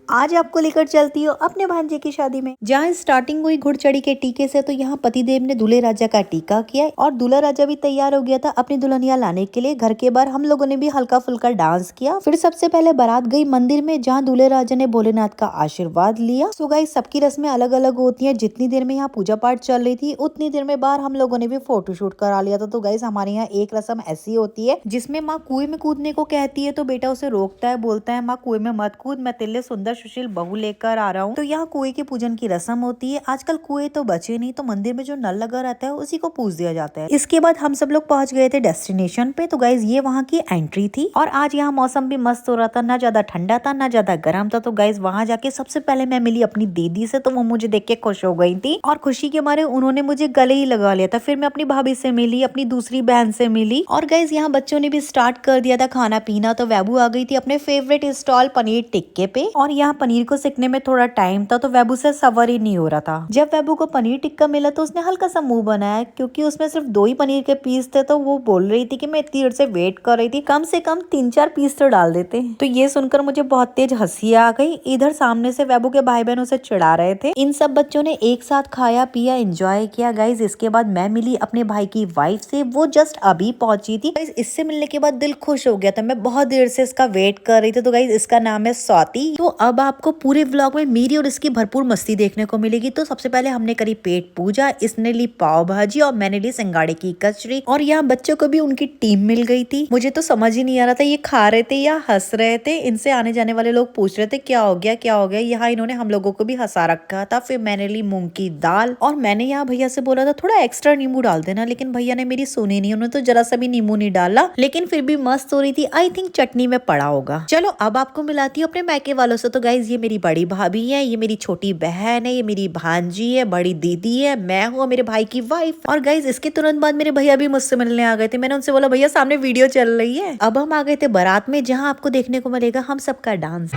आज आपको लेकर चलती हूँ अपने भांजे की शादी में, जहाँ स्टार्टिंग हुई घुड़चढ़ी के टीके से। तो यहाँ पतिदेव ने दूल्हे राजा का टीका किया और दूल्हा राजा भी तैयार हो गया था अपनी दुल्हनिया लाने के लिए। घर के बाहर हम लोगों ने भी हल्का फुल्का डांस किया। फिर सबसे पहले बारात गई मंदिर में, जहाँ दूल्हे राजा ने भोलेनाथ का आशीर्वाद लिया। सो गाइस, सबकी रस्में अलग अलग होती है। जितनी देर में यहाँ पूजा पाठ चल रही थी उतनी देर में बाहर हम लोगों ने भी फोटोशूट करा लिया था। तो गाइस, हमारे यहाँ एक रस्म ऐसी होती है जिसमें माँ कुएं में कूदने को कहती है तो बेटा उसे रोकता है, बोलता है माँ कुएं में मत कूद, मैं तेरे लिए सुंदर सुशील बहू लेकर आ रहा हूँ। तो यहाँ कुएं के पूजन की रस्म होती है। आजकल कुएं तो बचे नहीं, तो मंदिर में जो नल लगा रहता है उसी को पूज दिया जाता है। इसके बाद हम सब लोग पहुंच गए थे डेस्टिनेशन पे। तो गाइज, ये वहाँ की एंट्री थी और आज यहाँ मौसम भी मस्त हो रहा था, ना ज्यादा ठंडा था ना ज्यादा गर्म था। तो गाइज, वहाँ जाके सबसे पहले मैं मिली अपनी दीदी से। तो वो मुझे देख के खुश हो गई थी और खुशी के मारे उन्होंने मुझे गले ही लगा लिया था। फिर मैं अपनी भाभी से मिली, अपनी दूसरी बहन से मिली और गाइज यहाँ बच्चों ने भी स्टार्ट कर दिया था खाना पीना। तो वैबू आ गई थी अपने फेवरेट स्टॉल पनीर टिक्के पे और यहाँ पनीर को सीखने में थोड़ा टाइम था तो वैबू से सबर ही नहीं हो रहा था। जब वैबू को पनीर टिक्का मिला तो उसने हल्का सा मुंह बनाया, क्योंकि उसमें सिर्फ 2 ही पनीर के पीस थे। तो वो बोल रही थी कि मैं इतनी देर से वेट कर रही थी, कम से कम 3-4 पीस तो डाल देते। तो ये सुनकर मुझे बहुत तेज हंसी आ गई। इधर सामने से वैबू के भाई बहन उसे चिढ़ा रहे थे। इन सब बच्चों ने एक साथ खाया पिया, एंजॉय किया गाइज। इसके बाद मैं मिली अपने भाई की वाइफ से, वो जस्ट अभी पहुंची थी। गाइज, इससे मिलने के बाद दिल खुश हो गया था। मैं बहुत देर से इसका वेट कर रही थी। तो गाइज, इसका नाम है स्वाति। तो अब आपको पूरे व्लॉग में मेरी और इसकी भरपूर मस्ती देखने को मिलेगी। तो सबसे पहले हमने करी पेट पूजा, इसने ली पाव भाजी और मैंने ली सिंगाड़े की कचरी। और यहाँ बच्चों को भी उनकी टीम मिल गई थी। मुझे तो समझ ही नहीं आ रहा था ये खा रहे थे या हंस रहे थे। इनसे आने जाने वाले लोग पूछ रहे थे क्या हो गया क्या हो गया। यहाँ इन्होंने हम लोगों को भी हंसा रखा था। फिर मैंने ली मूंग की दाल और मैंने यहाँ भैया से बोला था थोड़ा एक्स्ट्रा नींबू डाल देना, लेकिन भैया ने मेरी सुनी नहीं। उन्होंने तो जरा सा भी नींबू नहीं डाला, लेकिन फिर भी मस्त हो रही थी। आई थिंक चटनी में पड़ा होगा। चलो अब आपको मिलाती हूँ अपने मैके वालों से। तो गाइज, ये मेरी बड़ी भाभी है, ये मेरी छोटी बहन है, ये मेरी भांजी है, बड़ी दीदी है, मैं हूँ मेरे भाई की वाइफ। और गाइज, इसके तुरंत बाद मेरे भैया भी मुझसे मिलने आ गए थे। मैंने उनसे बोला भैया सामने वीडियो चल रही है। अब हम आ गए थे बारात में, जहाँ आपको देखने को मिलेगा हम सबका डांस।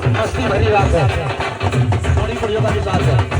मस्ती भरी रात है, थोड़ी बढ़िया का साथ है।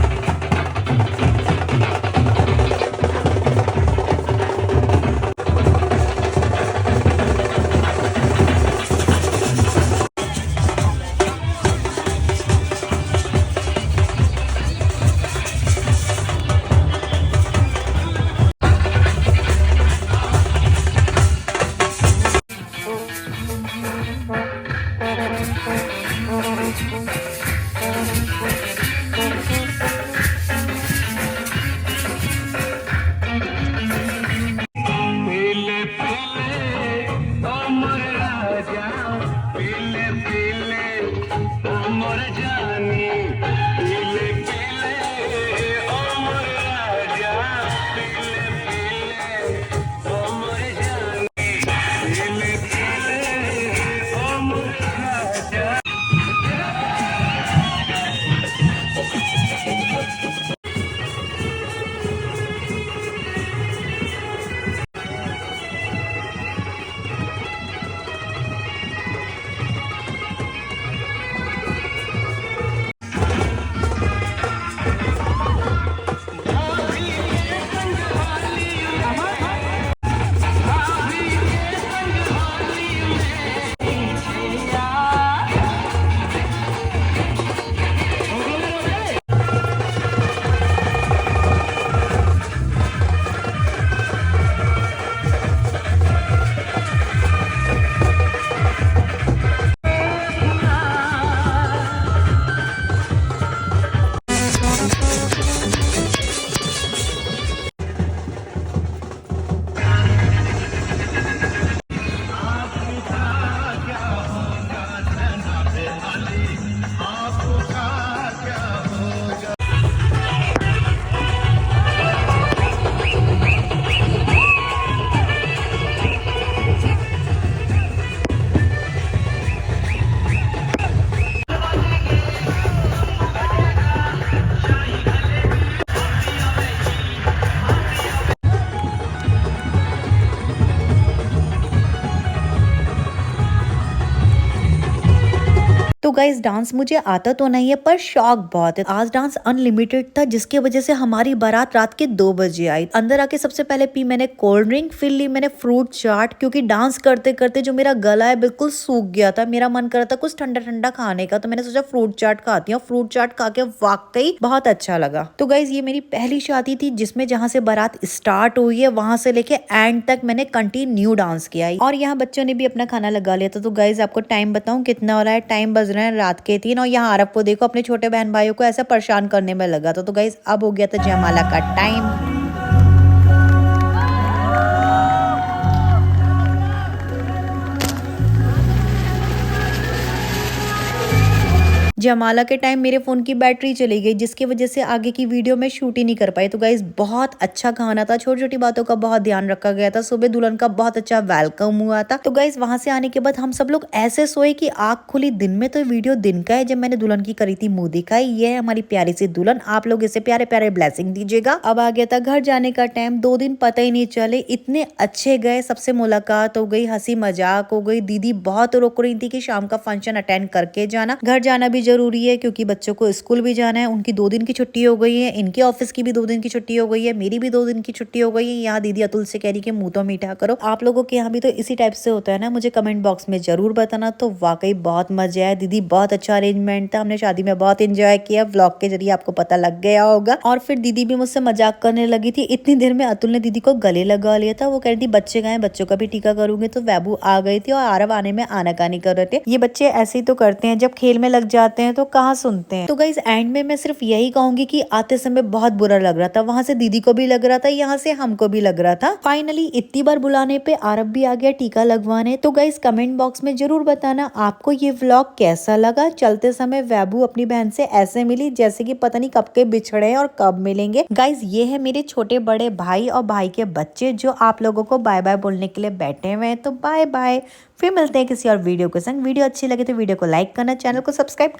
गाइस डांस मुझे आता तो नहीं है पर शौक बहुत है। आज डांस अनलिमिटेड था जिसकी वजह से हमारी बारात रात के 2 बजे आई। अंदर आके सबसे पहले पी मैंने कोल्ड ड्रिंक, फिर ली मैंने फ्रूट चाट क्योंकि डांस करते करते जो मेरा गला है बिल्कुल सूख गया था। मेरा मन कर रहा था कुछ ठंडा ठंडा खाने का, तो मैंने सोचा फ्रूट चाट खाती हूँ। फ्रूट चाट खा के वाकई बहुत अच्छा लगा। तो गाइज ये मेरी पहली शादी थी जिसमें जहाँ से बारात स्टार्ट हुई है वहां से लेके एंड तक मैंने कंटिन्यू डांस किया है। और यहाँ बच्चों ने भी अपना खाना लगा लिया था। तो गाइज आपको टाइम बताऊं कितना हो रहा है, टाइम बज रहे हैं रात के 3 और यहाँ आरब को देखो अपने छोटे बहन भाइयों को ऐसा परेशान करने में लगा था। तो गाइज अब हो गया था जयमाला का टाइम। जयमाला के टाइम मेरे फोन की बैटरी चली गई जिसकी वजह से आगे की वीडियो में शूट ही नहीं कर पाई। तो गाइज बहुत अच्छा खाना था, छोटी छोटी बातों का बहुत ध्यान रखा गया था। सुबह दुल्हन का बहुत अच्छा वेलकम हुआ था। तो गाइज वहां से आने के बाद हम सब लोग ऐसे सोए कि आंख खुली दिन में तो वीडियो दिन का है जब मैंने दुल्हन की करी थी मुंह दिखाई। ये है हमारी प्यारी सी दुल्हन, आप लोग इसे प्यारे प्यारे ब्लेसिंग दीजिएगा। अब आ गया था घर जाने का टाइम। 2 दिन पता ही नहीं चले, इतने अच्छे गए। सबसे मुलाकात हो गई, हंसी मजाक हो गई। दीदी बहुत रोक रही थी कि शाम का फंक्शन अटेंड करके जाना, घर जाना भी जरूरी है क्योंकि बच्चों को स्कूल भी जाना है। उनकी 2 दिन की छुट्टी हो गई है, इनके ऑफिस की भी 2 दिन की छुट्टी हो गई है, मेरी भी 2 दिन की छुट्टी हो गई है। यहाँ दीदी अतुल से कह रही कि मुंह तो मीठा करो। आप लोगों के यहाँ भी तो इसी टाइप से होता है ना, मुझे कमेंट बॉक्स में जरूर बताना। तो वाकई बहुत मजा आया दीदी, बहुत अच्छा अरेंजमेंट था। हमने शादी में बहुत एंजॉय किया, व्लॉग के जरिए आपको पता लग गया होगा। और फिर दीदी भी मुझसे मजाक करने लगी थी। इतनी देर में अतुल ने दीदी को गले लगा लिया था। वो कह रही थी बच्चे गए, बच्चों का भी टीका करूंगे। तो वैबू आ गई थी और आरव आने में आनाकानी कर रहे थे। ये बच्चे ऐसे ही तो करते हैं, जब खेल में लग जाते हैं तो कहाँ सुनते हैं। तो गाइस एंड में मैं सिर्फ यही कहूंगी कि आते समय बहुत बुरा लग रहा था। वहां से दीदी को भी लग रहा था, यहाँ से हमको भी लग रहा था। फाइनली इतनी बार बुलाने पे आरब भी आ गया टीका लगवाने। तो गाइस कमेंट बॉक्स में जरूर बताना आपको ये व्लॉग कैसा लगा। चलते समय वैबू अपनी बहन से ऐसे मिली जैसे कि पता नहीं कब के बिछड़े हैं और कब मिलेंगे। गाइस ये है मेरे छोटे बड़े भाई और भाई के बच्चे जो आप लोगों को बाय बाय बोलने के लिए बैठे हुए हैं। तो बाय बाय, फिर मिलते हैं किसी और वीडियो के संग। वीडियो अच्छी लगे तो वीडियो को लाइक करना, चैनल को सब्सक्राइब करना।